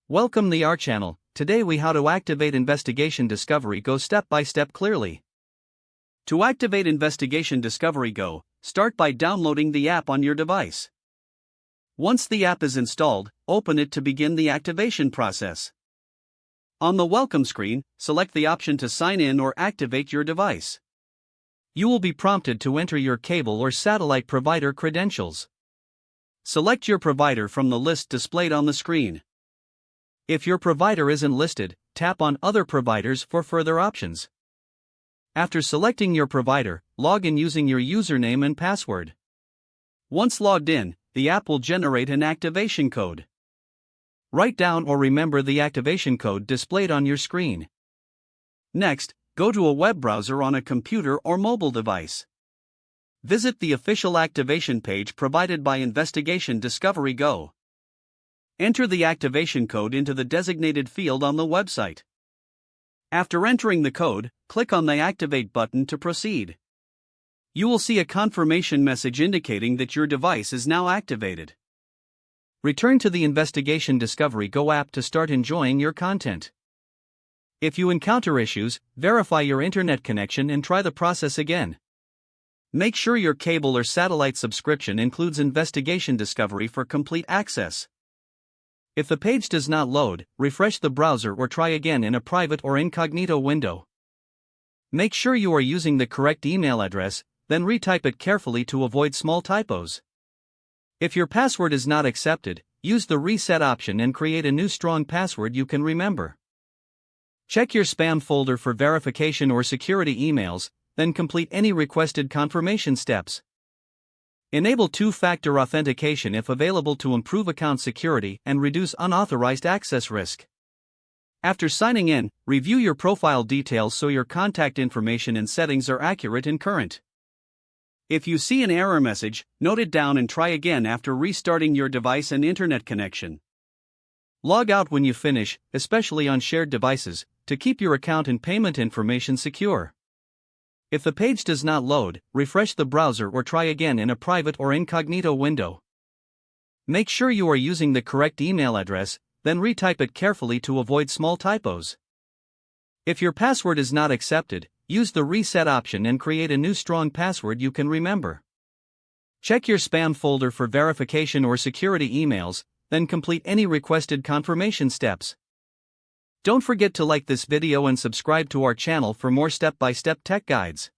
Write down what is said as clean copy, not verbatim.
Welcome to our channel. Today we how to activate Investigation Discovery Go step by step clearly. To activate Investigation Discovery Go, start by downloading the app on your device. Once the app is installed, open it to begin the activation process. On the welcome screen, select the option to sign in or activate your device. You will be prompted to enter your cable or satellite provider credentials. Select your provider from the list displayed on the screen. If your provider isn't listed, tap on Other Providers for further options. After selecting your provider, log in using your username and password. Once logged in, the app will generate an activation code. Write down or remember the activation code displayed on your screen. Next, go to a web browser on a computer or mobile device. Visit the official activation page provided by Investigation Discovery Go. Enter the activation code into the designated field on the website. After entering the code, click on the Activate button to proceed. You will see a confirmation message indicating that your device is now activated. Return to the Investigation Discovery Go app to start enjoying your content. If you encounter issues, verify your internet connection and try the process again. Make sure your cable or satellite subscription includes Investigation Discovery for complete access. If the page does not load, refresh the browser or try again in a private or incognito window. Make sure you are using the correct email address, then retype it carefully to avoid small typos. If your password is not accepted, use the reset option and create a new strong password you can remember. Check your spam folder for verification or security emails, then complete any requested confirmation steps. Enable two-factor authentication if available to improve account security and reduce unauthorized access risk. After signing in, review your profile details so your contact information and settings are accurate and current. If you see an error message, note it down and try again after restarting your device and internet connection. Log out when you finish, especially on shared devices, to keep your account and payment information secure. If the page does not load, refresh the browser or try again in a private or incognito window. Make sure you are using the correct email address, then retype it carefully to avoid small typos. If your password is not accepted, use the reset option and create a new strong password you can remember. Check your spam folder for verification or security emails, then complete any requested confirmation steps. Don't forget to like this video and subscribe to our channel for more step-by-step tech guides.